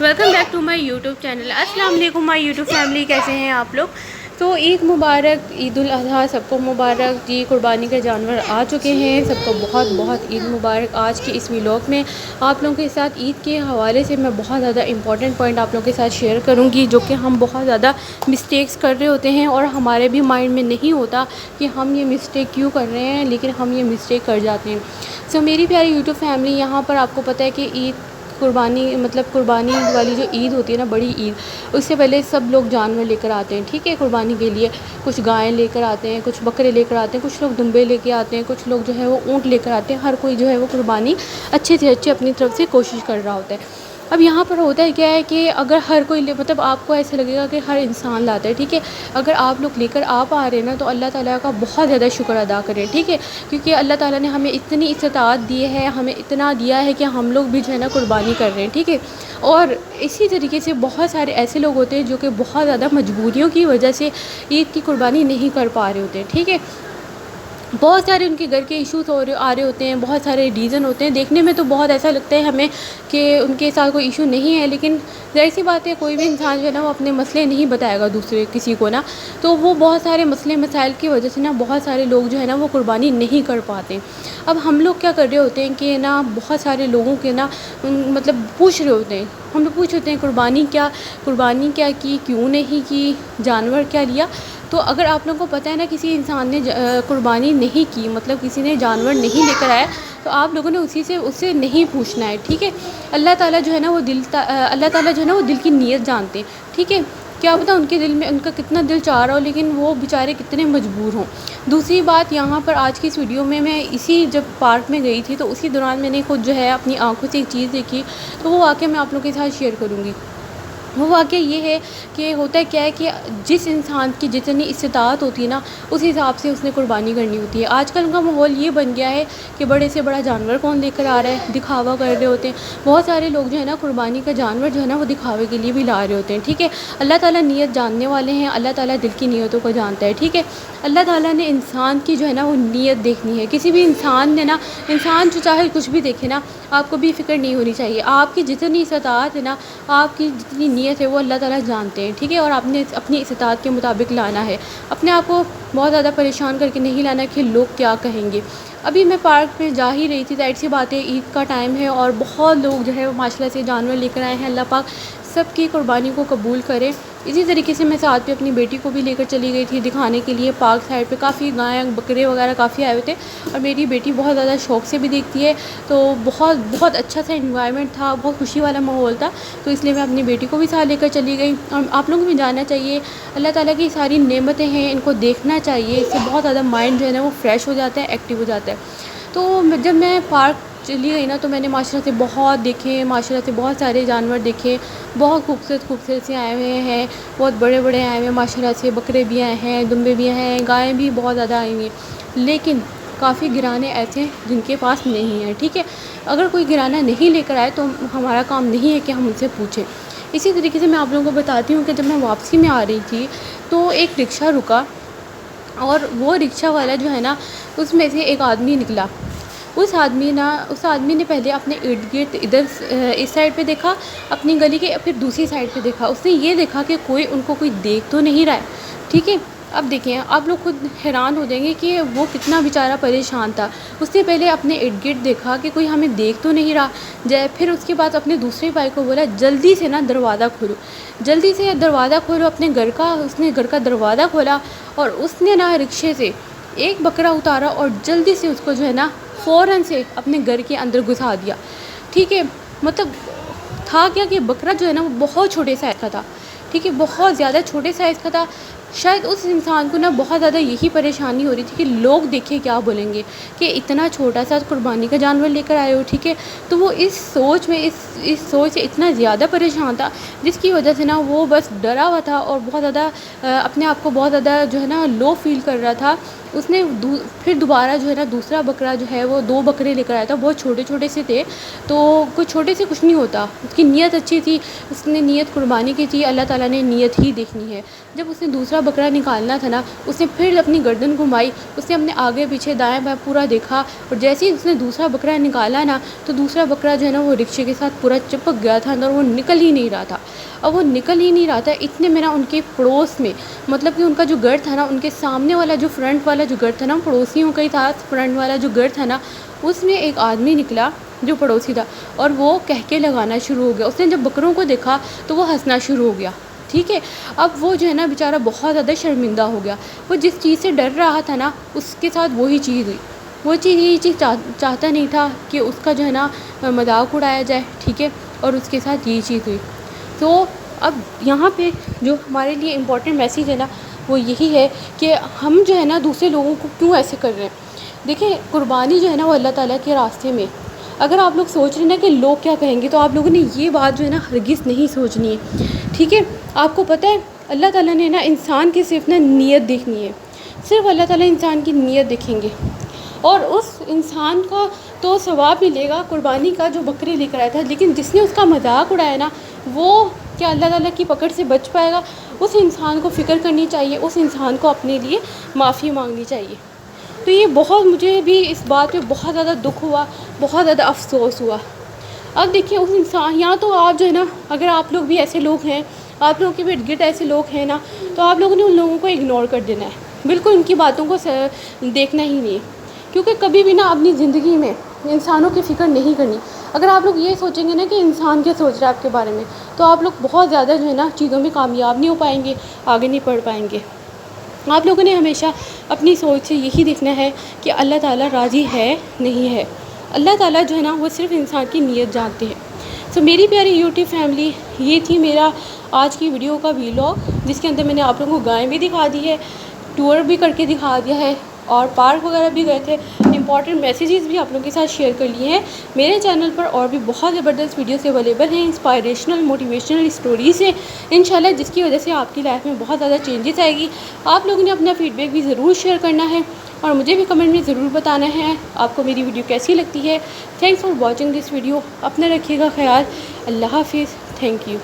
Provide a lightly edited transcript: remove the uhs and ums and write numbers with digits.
Welcome back to my YouTube channel. अस्सलाम वालेकुम my YouTube family, कैसे हैं आप लोग। तो ईद मुबारक, ईद उल अज़हा सबको मुबारक जी। कुर्बानी के जानवर आ चुके हैं, सबको बहुत बहुत ईद मुबारक। आज के इस व्लॉग में आप लोगों के साथ ईद के हवाले से मैं बहुत ज़्यादा इंपॉर्टेंट पॉइंट आप लोगों के साथ शेयर करूंगी, जो कि हम बहुत ज़्यादा मिस्टेक्स कर रहे होते हैं और हमारे भी माइंड में नहीं होता कि हम ये मिस्टेक क्यों कर रहे हैं, लेकिन हम ये मिस्टेक कर जाते हैं। सो मेरी प्यारी यूट्यूब फैमिली, यहाँ पर आपको पता है कि ईद कुर्बानी वाली जो ईद होती है ना, बड़ी ईद, उससे पहले सब लोग जानवर लेकर आते हैं, ठीक है, कुर्बानी के लिए। कुछ गायें लेकर आते हैं, कुछ बकरे लेकर आते हैं, कुछ लोग दुम्बे लेकर आते हैं, कुछ लोग जो है वो ऊँट लेकर आते हैं। हर कोई जो है वो कुर्बानी अच्छे से अच्छे अपनी तरफ से कोशिश कर रहा होता है। अब यहाँ पर होता है क्या है कि अगर हर कोई मतलब आपको ऐसा लगेगा कि हर इंसान लाता है, ठीक है। अगर आप लोग लेकर आ पा रहे हैं ना, तो अल्लाह ताला का बहुत ज़्यादा शुक्र अदा करें, ठीक है। क्योंकि अल्लाह ताला ने हमें इतनी इस्तात दी है, हमें इतना दिया है कि हम लोग भी जो है ना कुर्बानी कर रहे हैं, ठीक है। और इसी तरीके से बहुत सारे ऐसे लोग होते हैं जो कि बहुत ज़्यादा मजबूरियों की वजह से ईद की कुर्बानी नहीं कर पा रहे होते हैं, ठीक है। बहुत सारे उनके घर के इश्यूज आ रहे होते हैं, बहुत सारे रीज़न होते हैं। देखने में तो बहुत ऐसा लगता है हमें कि उनके साथ कोई इशू नहीं है, लेकिन ज़ाहिर सी बात है, कोई भी इंसान जो है ना वो अपने मसले नहीं बताएगा दूसरे किसी को ना। तो वो बहुत सारे मसले मसाइल की वजह से ना बहुत सारे लोग जो है ना वो कुर्बानी नहीं कर पाते। अब हम लोग क्या कर रहे होते हैं कि ना बहुत सारे लोगों के ना मतलब पूछ रहे होते हैं, हम लोग पूछ होते हैं कुर्बानी क्या की, क्यों नहीं की, जानवर क्या लिया। तो अगर आप लोगों को पता है ना किसी इंसान ने कुर्बानी नहीं की, मतलब किसी ने जानवर नहीं लेकर आया, तो आप लोगों ने उससे नहीं पूछना है, ठीक है। अल्लाह ताला जो है ना वो दिल की नीयत जानते हैं, ठीक है। क्या पता उनके दिल में उनका कितना दिल चाह रहा हो, लेकिन वो बेचारे कितने मजबूर हों। दूसरी बात, यहाँ पर आज की इस वीडियो में मैं जब पार्क में गई थी, तो उसी दौरान मैंने खुद जो है अपनी आंखों से एक चीज़ देखी, तो वो वाक़या मैं आप लोगों के साथ शेयर करूँगी। वो वाक़या ये है कि होता क्या है कि जिस इंसान की जितनी इस्तात होती है ना, उस हिसाब से उसने कुर्बानी करनी होती है। आजकल का माहौल ये बन गया है कि बड़े से बड़ा जानवर कौन लेकर आ रहा है, दिखावा कर रहे होते हैं। बहुत सारे लोग जो है ना कुर्बानी का जानवर जो है ना वो दिखावे के लिए भी ला रहे होते हैं, ठीक है। अल्लाह ताला नीयत जानने वाले हैं, अल्लाह ताला दिल की नीयतों को जानता है, ठीक है। अल्लाह ताला ने इंसान की जो है ना वो नीयत देखनी है। किसी भी इंसान ने ना, इंसान जो चाहे कुछ भी देखे ना, आपको भी फ़िक्र नहीं होनी चाहिए। आपकी जितनी इस्तात है ना, आपकी जितनी नीयत है, वो अल्लाह ताला जानते हैं, ठीक है। और आपने अपनी इस्तात के मुताबिक लाना है, अपने आप को बहुत ज़्यादा परेशान करके नहीं लाना कि लोग क्या कहेंगे। अभी मैं पार्क में जा ही रही थी, ज़ाहिर सी बात है ईद का टाइम है और बहुत लोग जो है वो माशाल्लाह से जानवर लेकर आए हैं। अल्लाह पाक सबकी कुर्बानी को कबूल करे। इसी तरीके से मैं साथ पे अपनी बेटी को भी लेकर चली गई थी दिखाने के लिए। पार्क साइड पे काफ़ी गाय बकरे वगैरह काफ़ी आए हुए थे और मेरी बेटी बहुत ज़्यादा शौक़ से भी देखती है, तो बहुत बहुत अच्छा सा एनवायरनमेंट था, बहुत खुशी वाला माहौल था। तो इसलिए मैं अपनी बेटी को भी साथ लेकर चली गई। और आप लोगों को भी जानना चाहिए, अल्लाह ताला की सारी नेमतें हैं, इनको देखना चाहिए। इससे बहुत ज़्यादा माइंड जो है ना वो फ्रेश हो जाता है, एक्टिव हो जाता है। तो जब मैं पार्क चली गई ना, तो मैंने माशाल्लाह से बहुत देखे, माशाल्लाह से बहुत सारे जानवर देखे। बहुत खूबसूरत से आए हुए हैं, बहुत बड़े बड़े आए हुए हैं माशाल्लाह से। बकरे भी आए हैं, दुम्बे भी हैं, गायें भी बहुत ज़्यादा आई हुई हैं। लेकिन काफ़ी गिराने ऐसे हैं जिनके पास नहीं है, ठीक है। अगर कोई गिराना नहीं लेकर आए तो हमारा काम नहीं है कि हम उनसे पूछें। इसी तरीके से मैं आप लोगों को बताती हूँ कि जब मैं वापसी में आ रही थी, तो एक रिक्शा रुका और वो रिक्शा वाला जो है ना, उसमें से एक आदमी निकला। उस आदमी ने पहले अपने इर्द गिर्द इधर इस साइड पे देखा अपनी गली के, फिर दूसरी साइड पे देखा। उसने ये देखा कि उनको कोई देख तो नहीं रहा है, ठीक है। अब देखें, आप लोग खुद हैरान हो जाएंगे कि वो कितना बेचारा परेशान था। उसने पहले अपने इर्द गिर्द देखा कि कोई हमें देख तो नहीं रहा। फिर उसके बाद अपने दूसरे भाई को बोला, जल्दी से ना दरवाज़ा खोलो, जल्दी से दरवाज़ा खोलो अपने घर का। उसने घर का दरवाज़ा खोला और उसने ना रिक्शे से एक बकरा उतारा और जल्दी से उसको जो है ना फ़ौरन से अपने घर के अंदर घुसा दिया, ठीक है। मतलब था क्या कि बकरा जो है ना वो बहुत छोटे साइज़ का था, ठीक है, बहुत ज़्यादा छोटे साइज़ का था। शायद उस इंसान को ना बहुत ज़्यादा यही परेशानी हो रही थी कि लोग देखे क्या बोलेंगे कि इतना छोटा सा कुर्बानी का जानवर लेकर आए हो, ठीक है। तो वो इस सोच से इतना ज़्यादा परेशान था, जिसकी वजह से ना वो बस डरा हुआ था और बहुत ज़्यादा अपने आप को बहुत ज़्यादा जो है ना लो फील कर रहा था। उसने फिर दोबारा जो है ना दूसरा बकरा जो है वो 2 बकरे लेकर आया था, बहुत छोटे छोटे से थे। तो कुछ छोटे से कुछ नहीं होता, उसकी नीयत अच्छी थी, उसने नीयत कुर्बानी की थी, अल्लाह ताला ने नीयत ही देखनी है। जब उसने दूसरा بکرا نکالنا تھا نا، اس نے پھر اپنی گردن گھمائی، اس نے اپنے آگے پیچھے دائیں بائیں پورا دیکھا، اور جیسے ہی اس نے دوسرا بکرا نکالا نا تو دوسرا بکرا جو ہے نا وہ رکشے کے ساتھ پورا چپک گیا تھا اندر، وہ نکل ہی نہیں رہا تھا. اب وہ نکل ہی نہیں رہا تھا، اتنے میں نا ان کے پڑوس میں، مطلب کہ ان کا جو گھر تھا نا، ان کے سامنے والا جو فرنٹ والا جو گھر تھا نا، پڑوسیوں کا ہی تھا، فرنٹ والا جو گھر تھا نا، اس میں ایک آدمی نکلا جو پڑوسی تھا، اور وہ کہکے لگانا شروع ہو گیا. اس نے جب بکروں کو دیکھا تو وہ ہنسنا شروع ہو گیا. ٹھیک ہے، اب وہ جو ہے نا بیچارہ بہت زیادہ شرمندہ ہو گیا. وہ جس چیز سے ڈر رہا تھا نا اس کے ساتھ وہی چیز ہوئی. وہ چیز یہ چیز چاہتا نہیں تھا کہ اس کا جو ہے نا مذاق اڑایا جائے. ٹھیک ہے، اور اس کے ساتھ یہ چیز ہوئی. تو اب یہاں پہ جو ہمارے لیے امپورٹنٹ میسیج ہے نا وہ یہی ہے کہ ہم جو ہے نا دوسرے لوگوں کو کیوں ایسے کر رہے ہیں. دیکھیں، قربانی جو ہے نا وہ اللہ تعالیٰ کے راستے میں، اگر آپ لوگ سوچ رہے ہیں نا کہ لوگ کیا کہیں گے، تو آپ لوگوں نے یہ بات جو ہے نا ہرگز نہیں سوچنی ہے. ٹھیک ہے، آپ کو پتہ ہے اللہ تعالیٰ نے نا انسان کی صرف نا نیت دیکھنی ہے. صرف اللہ تعالیٰ انسان کی نیت دیکھیں گے، اور اس انسان کا تو ثواب ملے گا قربانی کا جو بکری لے کر آیا تھا، لیکن جس نے اس کا مذاق اڑایا نا وہ کیا اللہ تعالیٰ کی پکڑ سے بچ پائے گا؟ اس انسان کو فکر کرنی چاہیے، اس انسان کو اپنے لیے معافی مانگنی چاہیے. تو یہ بہت، مجھے بھی اس بات پہ بہت زیادہ دکھ ہوا، بہت زیادہ افسوس ہوا. اب دیکھیے اس انسان، یا تو آپ جو ہے نا، اگر آپ لوگ بھی ایسے لوگ ہیں، آپ لوگوں کے ارد گرد ایسے لوگ ہیں نا، تو آپ لوگوں نے ان لوگوں کو اگنور کر دینا ہے، بالکل ان کی باتوں کو دیکھنا ہی نہیں ہے. کیونکہ کبھی بھی نا اپنی زندگی میں انسانوں کی فکر نہیں کرنی. اگر آپ لوگ یہ سوچیں گے نا کہ انسان کیا سوچ رہا ہے آپ کے بارے میں، تو آپ لوگ بہت زیادہ جو ہے نا چیزوں میں کامیاب نہیں ہو پائیں گے، آگے نہیں بڑھ پائیں گے. آپ لوگوں نے ہمیشہ اپنی سوچ سے یہی دیکھنا ہے کہ اللہ تعالیٰ راضی ہے نہیں ہے. اللہ تعالیٰ جو ہے نا وہ صرف انسان کی نیت جانتے ہیں. سو میری پیاری یوٹیوب فیملی، یہ تھی میرا آج کی ویڈیو کا ویلاگ، جس کے اندر میں نے آپ لوگوں کو گائیں بھی دکھا دی ہے، ٹور بھی کر کے دکھا دیا ہے، اور پارک وغیرہ بھی گئے تھے. امپورٹنٹ میسیجز بھی آپ لوگوں کے ساتھ شیئر کر لیے ہیں. میرے چینل پر اور بھی بہت زبردست ویڈیوز اویلیبل ہیں، انسپائریشنل موٹیویشنل اسٹوریز ہیں انشاءاللہ، جس کی وجہ سے آپ کی لائف میں بہت زیادہ چینجز آئے گی. آپ لوگوں نے اپنا فیڈ بیک بھی ضرور شیئر کرنا ہے، اور مجھے بھی کمنٹ میں ضرور بتانا ہے آپ کو میری ویڈیو کیسی لگتی ہے. Thanks for watching this video. اپنا رکھیے گا خیال. اللہ حافظ. Thank you.